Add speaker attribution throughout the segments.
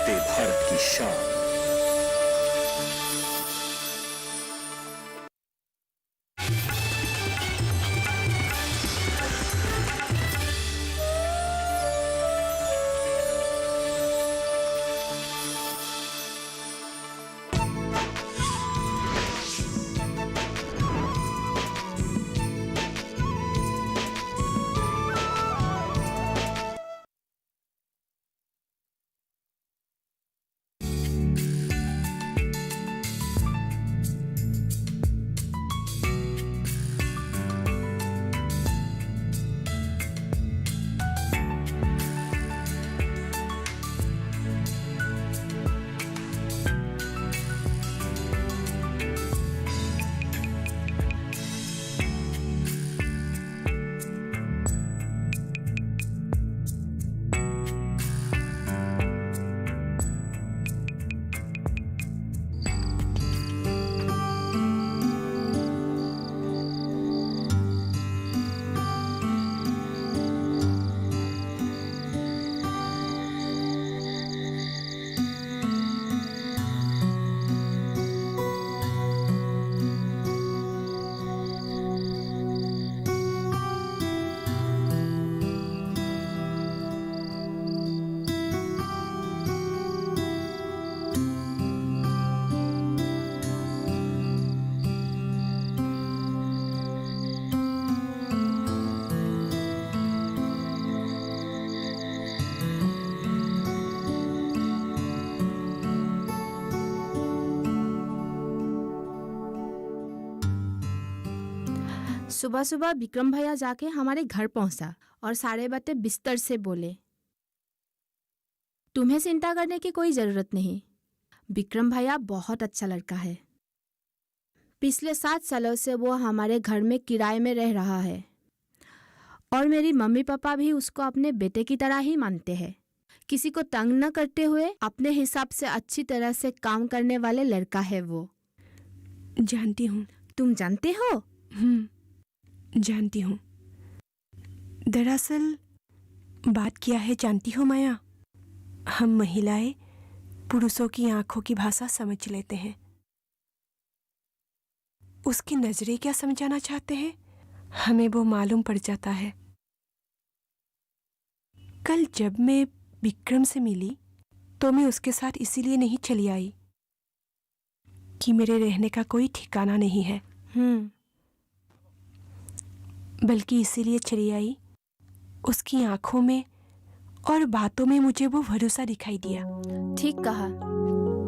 Speaker 1: नमस्ते भारत की शान।
Speaker 2: सुबह सुबह विक्रम भैया जाके हमारे घर पहुंचा और सारे बातें बिस्तर से बोले। तुम्हें चिंता करने की कोई जरूरत नहीं, विक्रम भैया बहुत अच्छा लड़का है। पिछले 7 सालों से वो हमारे घर में किराए में रह रहा है और मेरी मम्मी पापा भी उसको अपने बेटे की तरह ही मानते हैं। किसी को तंग न करते हुए अपने हिसाब से अच्छी तरह से काम करने वाले लड़का है वो।
Speaker 3: जानती हूँ।
Speaker 2: तुम जानते हो?
Speaker 3: जानती हूँ। दरअसल बात क्या है जानती हो माया, हम महिलाएं पुरुषों की आंखों की भाषा समझ लेते हैं। उसकी नजरें क्या समझाना चाहते हैं हमें वो मालूम पड़ जाता है। कल जब मैं विक्रम से मिली तो मैं उसके साथ इसीलिए नहीं चली आई कि मेरे रहने का कोई ठिकाना नहीं है, बल्कि इसीलिए चली आई उसकी आंखों में और बातों में मुझे वो भरोसा दिखाई दिया।
Speaker 2: ठीक कहा।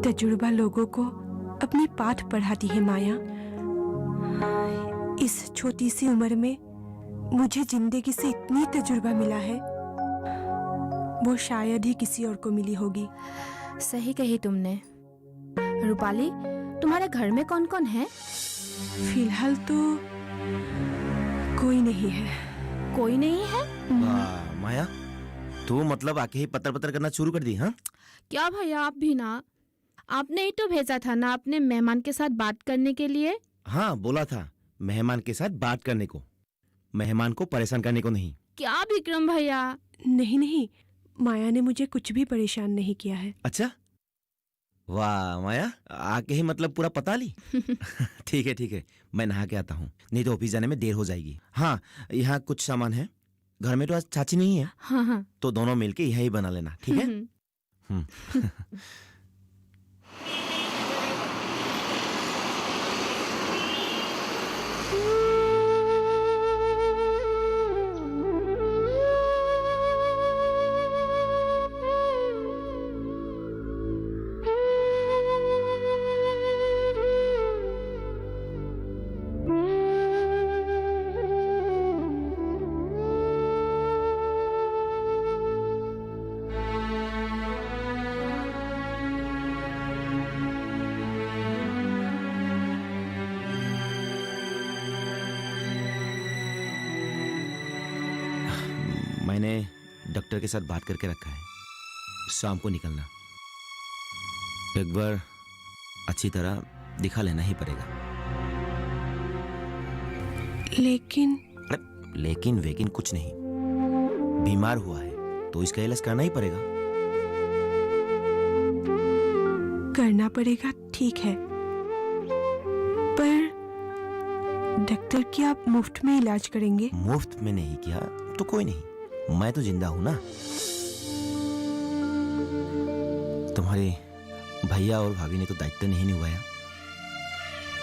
Speaker 3: तजुर्बा लोगों को अपनी पाठ पढ़ाती है माया। इस छोटी सी उम्र में मुझे जिंदगी से इतनी तजुर्बा मिला है, वो शायद ही किसी और को मिली होगी।
Speaker 2: सही कही तुमने। रूपाली, तुम्हारे घर में कौन कौन है?
Speaker 3: फिलहाल तो कोई नहीं है।
Speaker 2: कोई नहीं है?
Speaker 4: वाह माया, तू मतलब आके ही पत्थर पत्थर करना शुरू कर दी? हाँ
Speaker 2: क्या भैया, आप भी ना? आपने ही तो भेजा था ना अपने मेहमान के साथ बात करने के लिए।
Speaker 4: हाँ, बोला था मेहमान के साथ बात करने को, मेहमान को परेशान करने को नहीं।
Speaker 2: क्या विक्रम भैया?
Speaker 3: नहीं नहीं, माया ने मुझे कुछ भी परेशान नहीं किया है।
Speaker 4: अच्छा, वाह माया, आके ही मतलब पूरा पता ली। ठीक है, मैं नहा के आता हूँ, नहीं तो ऑफिस जाने में देर हो जाएगी। हाँ, यहाँ कुछ सामान है, घर में तो आज चाची नहीं है।
Speaker 2: हाँ।
Speaker 4: तो दोनों मिलके यही बना लेना, ठीक है? मैंने डॉक्टर के साथ बात करके रखा है, शाम को निकलना। एक बार अच्छी तरह दिखा लेना ही पड़ेगा। लेकिन वेकिन कुछ नहीं, बीमार हुआ है तो इसका इलाज करना ही पड़ेगा।
Speaker 3: करना पड़ेगा, ठीक है, पर डॉक्टर क्या आप मुफ्त में इलाज करेंगे?
Speaker 4: मुफ्त में नहीं किया तो कोई नहीं, मैं तो जिंदा हूं ना। तुम्हारे भैया और भाभी ने तो दायित्व नहीं निभाया,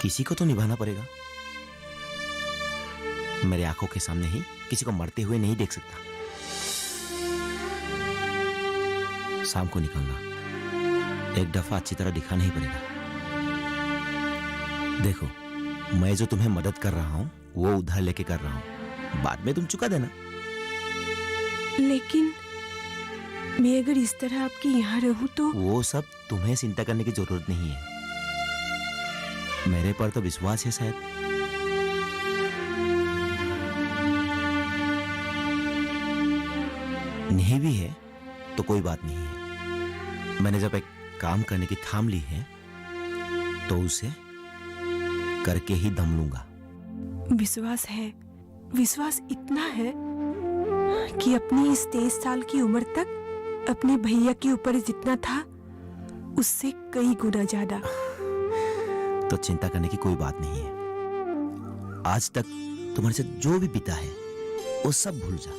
Speaker 4: किसी को तो निभाना पड़ेगा। मेरे आंखों के सामने ही किसी को मरते हुए नहीं देख सकता। शाम को निकलना, एक दफा अच्छी तरह दिखाना ही पड़ेगा। देखो, मैं जो तुम्हें मदद कर रहा हूं वो उधार लेके कर रहा हूं, बाद में तुम चुका देना।
Speaker 3: लेकिन मैं अगर इस तरह आपके यहाँ रहूं तो?
Speaker 4: वो सब तुम्हें चिंता करने की जरूरत नहीं है, मेरे पर तो विश्वास है शायद। नहीं भी है तो कोई बात नहीं है। मैंने जब एक काम करने की ठान ली है तो उसे करके ही दम लूंगा।
Speaker 3: विश्वास है, विश्वास इतना है कि अपनी इस 23 साल की उम्र तक अपने भैया के ऊपर जितना था उससे कई गुना ज्यादा।
Speaker 4: तो चिंता करने की कोई बात नहीं है। आज तक तुम्हारे साथ जो भी बीता है वो सब भूल जा।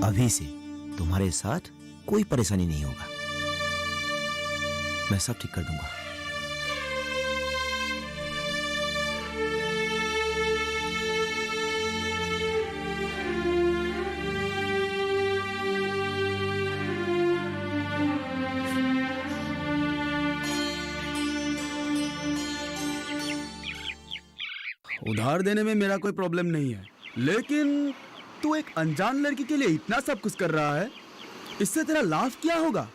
Speaker 4: अभी से तुम्हारे साथ कोई परेशानी नहीं होगा, मैं सब ठीक कर दूंगा।
Speaker 1: उधार देने में मेरा कोई प्रॉब्लम नहीं है, लेकिन तू एक अनजान लड़की के लिए इतना सब कुछ कर रहा है, इससे तेरा लाभ क्या होगा?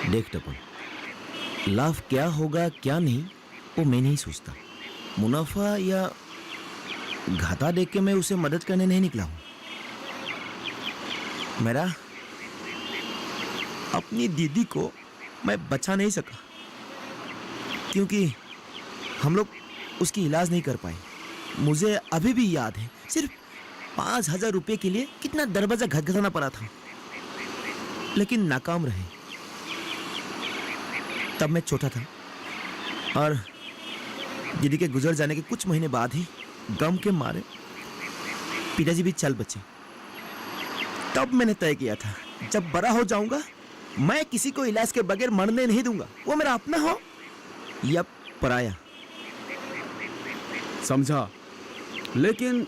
Speaker 4: देख टपन, लाभ क्या होगा क्या नहीं वो मैं नहीं सोचता। मुनाफा या घाटा देख के मैं उसे मदद करने नहीं निकला हूं। मेरा अपनी दीदी को मैं बचा नहीं सका क्योंकि हम लोग उसकी इलाज नहीं कर पाए। मुझे अभी भी याद है, सिर्फ 5,000 रुपए के लिए कितना दरवाजा खटखटाना पड़ा था, लेकिन नाकाम रहे। तब मैं छोटा था और दीदी के गुजर जाने के कुछ महीने बाद ही गम के मारे पिताजी भी चल बचे। तब मैंने तय किया था, जब बड़ा हो जाऊंगा मैं किसी को इलाज के बगैर मरने नहीं दूंगा, वो मेरा अपना हो या पराया।
Speaker 1: समझा, लेकिन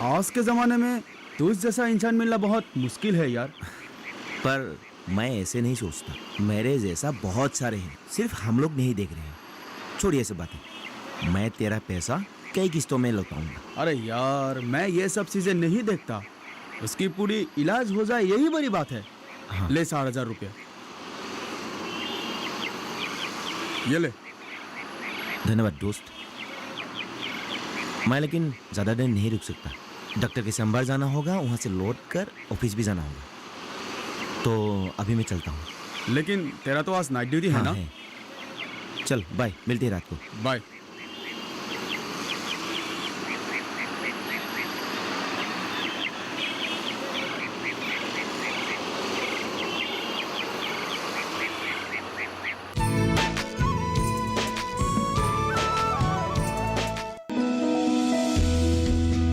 Speaker 1: आज के जमाने में तुझ जैसा इंसान मिलना बहुत मुश्किल है यार।
Speaker 4: पर मैं ऐसे नहीं सोचता, मेरे जैसा बहुत सारे हैं, सिर्फ हम लोग नहीं देख रहे हैं। छोड़िए ऐसे बातें, मैं तेरा पैसा कई किस्तों में लौटाऊंगा।
Speaker 1: अरे यार, मैं ये सब चीजें नहीं देखता, उसकी पूरी इलाज हो जाए यही बड़ी बात है।
Speaker 4: हाँ।
Speaker 1: ले 4,000 रुपया, ये ले।
Speaker 4: धन्यवाद दोस्त। मैं लेकिन ज़्यादा देर नहीं रुक सकता, डॉक्टर के संभाल जाना होगा, वहाँ से लौट कर ऑफिस भी जाना होगा, तो अभी मैं चलता हूँ।
Speaker 1: लेकिन तेरा तो आज नाइट ड्यूटी है ना?
Speaker 4: है। चल बाय, मिलते हैं रात को।
Speaker 1: बाय।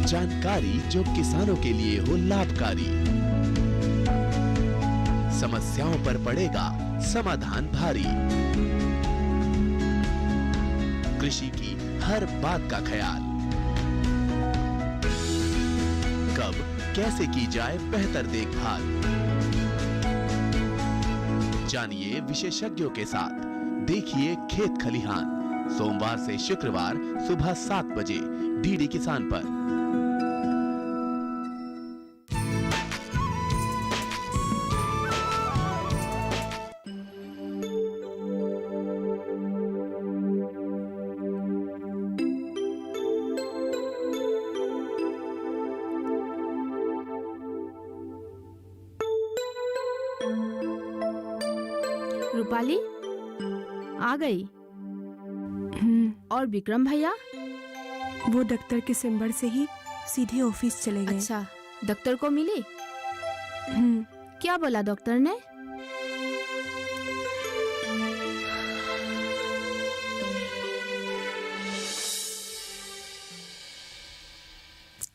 Speaker 5: जानकारी जो किसानों के लिए हो लाभकारी, समस्याओं पर पड़ेगा समाधान भारी, कृषि की हर बात का ख्याल, कब कैसे की जाए बेहतर देखभाल, जानिए विशेषज्ञों के साथ, देखिए खेत खलिहान, सोमवार से शुक्रवार सुबह 7 बजे डीडी किसान पर।
Speaker 2: रूपाली आ गई। और विक्रम भैया?
Speaker 3: वो डॉक्टर के चैम्बर से ही सीधे ऑफिस चले गए।
Speaker 2: अच्छा, डॉक्टर को मिली?
Speaker 3: हम्म,
Speaker 2: क्या बोला डॉक्टर ने?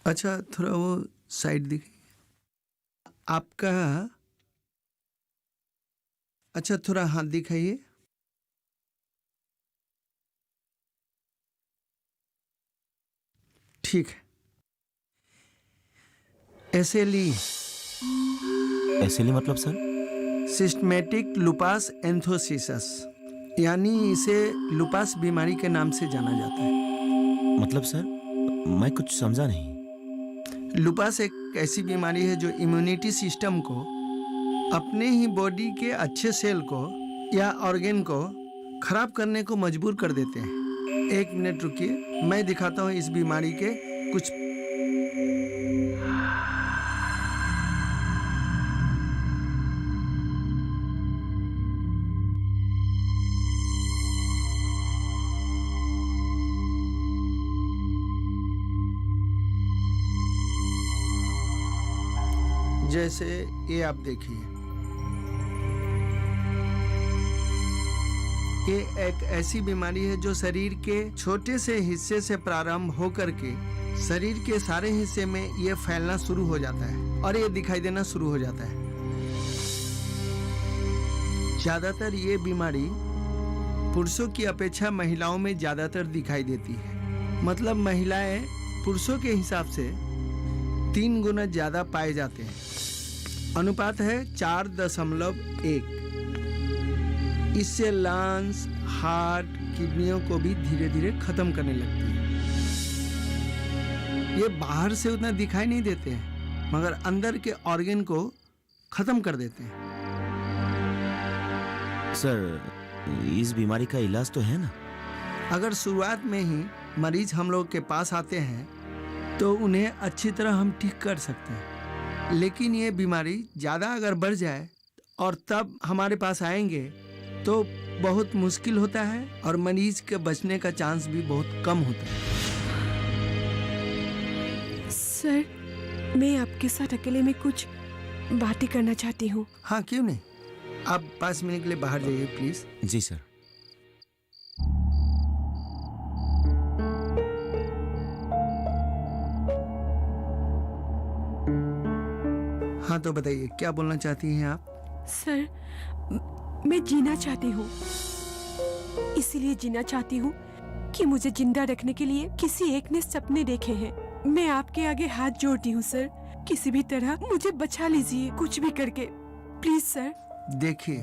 Speaker 6: अच्छा, थोड़ा वो साइड दिखाइए आपका। अच्छा, थोड़ा हाथ दिखाइए। ठीक है। एसएलई
Speaker 4: ऐसे मतलब सर?
Speaker 6: सिस्टमेटिक लुपास एंथोसिसस, यानी इसे लुपास बीमारी के नाम से जाना जाता है।
Speaker 4: मतलब सर, मैं कुछ समझा नहीं।
Speaker 6: लुपास एक ऐसी बीमारी है जो इम्यूनिटी सिस्टम को अपने ही बॉडी के अच्छे सेल को या ऑर्गेन को खराब करने को मजबूर कर देते हैं। एक मिनट रुकिए, मैं दिखाता हूँ इस बीमारी के कुछ। जैसे ये आप देखिए, ये एक ऐसी बीमारी है जो शरीर के छोटे से हिस्से से प्रारंभ होकर के शरीर के सारे हिस्से में ये फैलना शुरू हो जाता है और ये दिखाई देना शुरू हो जाता है। ज्यादातर ये बीमारी पुरुषों की अपेक्षा महिलाओं में ज्यादातर दिखाई देती है। मतलब महिलाएं पुरुषों के हिसाब से 3 गुना ज्यादा पाए जाते हैं। अनुपात है 4.1। इससे लंग्स, हार्ट, किडनियों को भी धीरे धीरे खत्म करने लगती है। ये बाहर से उतना दिखाई नहीं देते हैं, मगर अंदर के ऑर्गन को खत्म कर देते हैं।
Speaker 4: सर, इस बीमारी का इलाज तो है ना?
Speaker 6: अगर शुरुआत में ही मरीज हम लोग के पास आते हैं तो उन्हें अच्छी तरह हम ठीक कर सकते हैं। लेकिन ये बीमारी ज़्यादा अगर बढ़ जाए और तब हमारे पास आएंगे तो बहुत मुश्किल होता है और मरीज के बचने का चांस भी बहुत कम होता है।
Speaker 3: सर, मैं आपके साथ अकेले में कुछ बातें करना चाहती हूँ।
Speaker 6: हाँ, क्यों नहीं। आप 5 मिनट के लिए बाहर जाइए प्लीज।
Speaker 4: Ji sir.
Speaker 6: हाँ, तो बताइए क्या बोलना चाहती हैं आप?
Speaker 3: सर, मैं जीना चाहती हूँ। इसीलिए जीना चाहती हूँ कि मुझे जिंदा रखने के लिए किसी एक ने सपने देखे हैं। मैं आपके आगे हाथ जोड़ती हूँ सर, किसी भी तरह मुझे बचा लीजिए, कुछ भी करके, प्लीज सर।
Speaker 6: देखिए,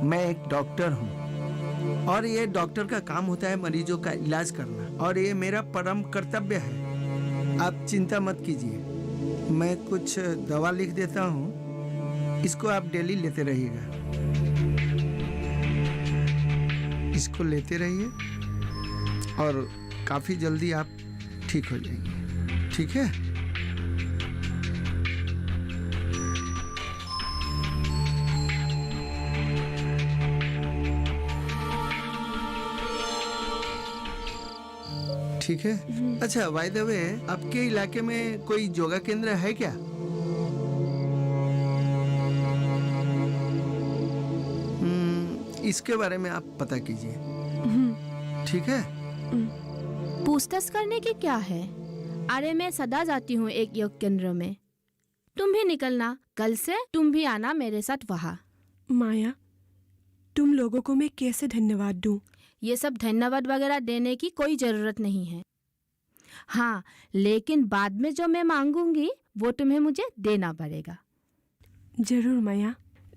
Speaker 6: मैं एक डॉक्टर हूँ और ये डॉक्टर का काम होता है मरीजों का इलाज करना, और ये मेरा परम कर्तव्य है। आप चिंता मत कीजिए, मैं कुछ दवा लिख देता हूँ, इसको आप डेली लेते रहिएगा। इसको लेते रहिए और काफी जल्दी आप ठीक हो जाएंगे। ठीक है? ठीक है। अच्छा, बाय द वे, आपके इलाके में कोई योगा केंद्र है क्या? इसके बारे में आप पता कीजिए। ठीक है?
Speaker 2: पूछताछ करने की क्या है? अरे मैं सदा जाती हूँ एक योग केंद्र में। तुम भी निकलना, कल से तुम भी आना मेरे साथ वहाँ।
Speaker 3: माया, तुम लोगों को मैं कैसे धन्यवाद दूं?
Speaker 2: ये सब धन्यवाद वगैरह देने की कोई जरूरत नहीं है। हाँ, लेकिन बाद में जो मैं मांगूंगी वो तुम्हें मुझे देना पड़ेगा।
Speaker 3: जरूर माया,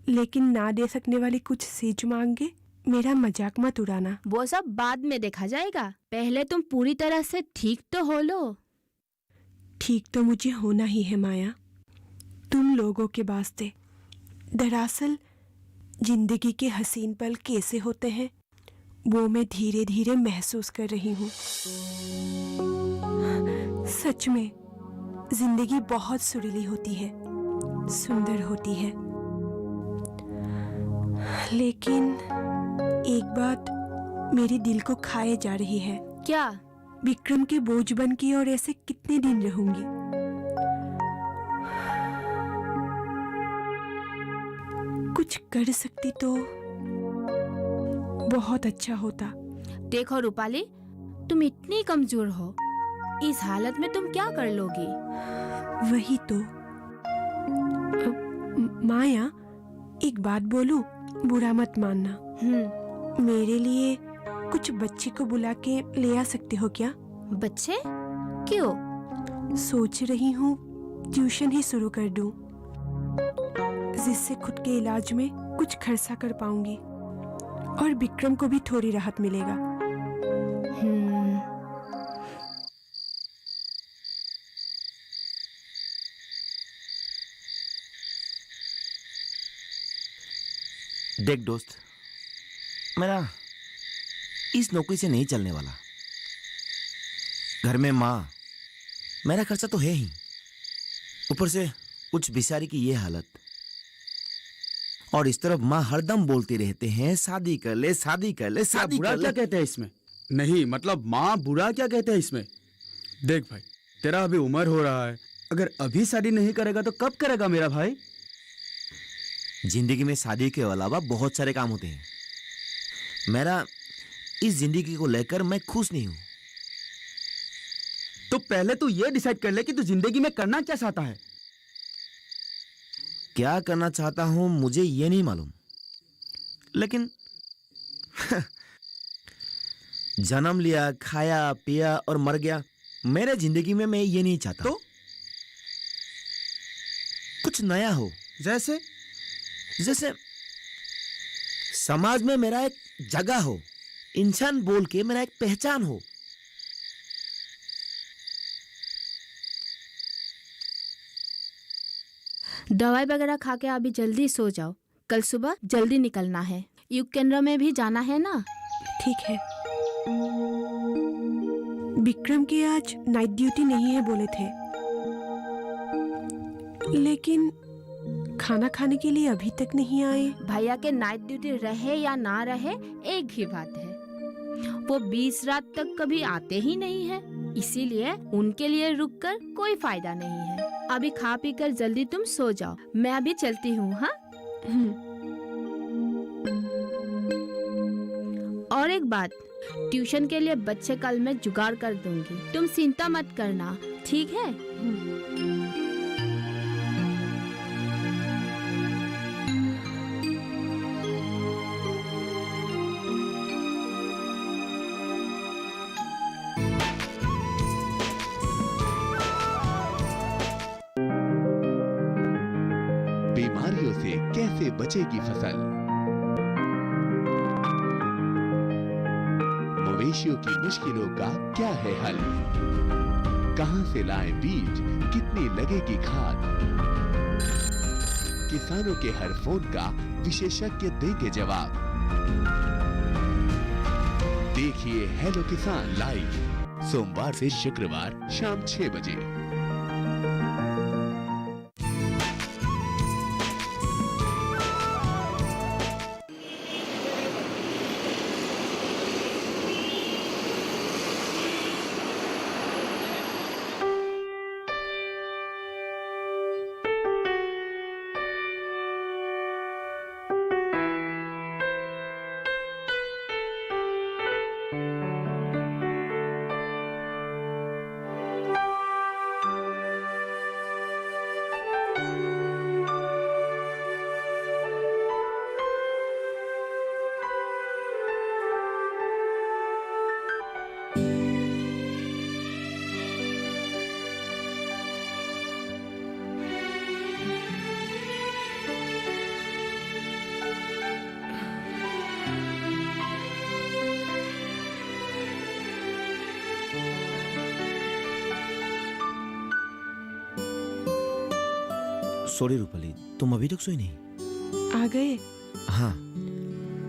Speaker 3: लेकिन ना दे सकने वाली कुछ चीज मांगे, मेरा मजाक मत उड़ाना।
Speaker 2: वो सब बाद में देखा जाएगा, पहले तुम पूरी तरह से ठीक तो हो लो।
Speaker 3: ठीक तो मुझे होना ही है माया, तुम लोगों के वास्ते। दरअसल जिंदगी के हसीन पल कैसे होते हैं वो मैं धीरे धीरे महसूस कर रही हूँ। सच में जिंदगी बहुत सुरीली होती है, सुंदर होती है, लेकिन एक बात मेरे दिल को खाए जा रही है।
Speaker 2: क्या?
Speaker 3: विक्रम के बोझ बन के और ऐसे कितने दिन रहूंगी? कुछ कर सकती तो बहुत अच्छा होता।
Speaker 2: देखो रूपाली, तुम इतनी कमजोर हो, इस हालत में तुम क्या कर लोगी?
Speaker 3: वही तो। माया, एक बात बोलूं, बुरा मत मानना। मेरे लिए कुछ बच्चे को बुला के ले आ सकते हो क्या?
Speaker 2: बच्चे? क्यों?
Speaker 3: सोच रही हूँ ट्यूशन ही शुरू कर दूं, जिससे खुद के इलाज में कुछ खर्चा कर पाऊंगी और विक्रम को भी थोड़ी राहत मिलेगा।
Speaker 4: देख दोस्त, मेरा इस नौकरी से नहीं चलने वाला। घर में माँ, मेरा खर्चा तो है ही, ऊपर से कुछ बिचारी की ये हालत, और इस तरफ माँ हरदम बोलते रहते हैं शादी कर ले, शादी कर ले,
Speaker 1: क्या
Speaker 4: शादी
Speaker 1: बुरा
Speaker 4: कर
Speaker 1: क्या
Speaker 4: ले।
Speaker 1: कहते हैं इसमें? नहीं मतलब माँ बुरा क्या कहते हैं इसमें? देख भाई, तेरा अभी उम्र हो रहा है, अगर अभी शादी नहीं करेगा तो कब करेगा मेरा भाई?
Speaker 4: जिंदगी में शादी के अलावा बहुत सारे काम होते हैं। मेरा इस जिंदगी को लेकर मैं खुश नहीं हूं।
Speaker 1: तो पहले तू ये डिसाइड कर ले कि तू जिंदगी में करना क्या चाहता है।
Speaker 4: क्या करना चाहता हूं मुझे ये नहीं मालूम, लेकिन जन्म लिया, खाया पिया और मर गया, मेरे जिंदगी में मैं ये नहीं चाहता।
Speaker 1: तो
Speaker 4: कुछ नया हो,
Speaker 1: जैसे
Speaker 4: जैसे समाज में मेरा एक जगह हो, इंसान बोल के मेरा एक पहचान हो।
Speaker 2: दवाई वगैरह खा के अभी जल्दी सो जाओ, कल सुबह जल्दी निकलना है। युग केंद्र में भी जाना है ना?
Speaker 3: ठीक है। विक्रम की आज नाइट ड्यूटी नहीं है बोले थे, लेकिन खाना खाने के लिए अभी तक नहीं आए।
Speaker 2: भैया के नाइट ड्यूटी रहे या ना रहे एक ही बात है, वो 20 रात तक कभी आते ही नहीं है, इसीलिए उनके लिए रुककर कोई फायदा नहीं है। अभी खा पी कर जल्दी तुम सो जाओ, मैं अभी चलती हूँ। हाँ, और एक बात, ट्यूशन के लिए बच्चे कल मैं जुगाड़ कर दूंगी, तुम चिंता मत करना, ठीक है?
Speaker 5: बीमारियों से कैसे बचेगी फसल? मवेशियों की मुश्किलों का क्या है हल? कहां से लाएं बीज, कितनी लगेगी खाद? किसानों के हर फोन का विशेषज्ञ देंगे जवाब। देखिए हेलो किसान लाइव, सोमवार से शुक्रवार शाम 6 बजे।
Speaker 4: सॉरी रूपाली, तुम अभी तक सोई नहीं?
Speaker 3: आ गए?
Speaker 4: हाँ,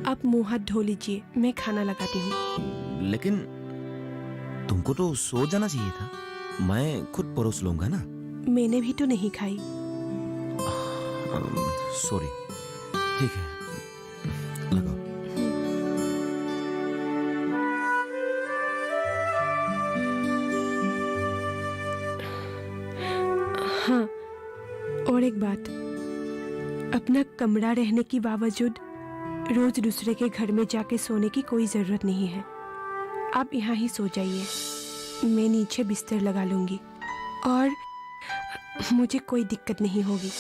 Speaker 3: आप मुंह हाथ धो लीजिए, मैं खाना लगाती हूँ।
Speaker 4: लेकिन तुमको तो सो जाना चाहिए था, मैं खुद परोस लूंगा ना।
Speaker 3: मैंने भी तो नहीं खाई।
Speaker 4: सॉरी, ठीक है, लगाओ।
Speaker 3: हाँ, और एक बात, अपना कमरा रहने के बावजूद रोज दूसरे के घर में जाके सोने की कोई जरूरत नहीं है। आप यहाँ ही सो जाइए। मैं नीचे बिस्तर लगा लूंगी और मुझे कोई दिक्कत नहीं होगी।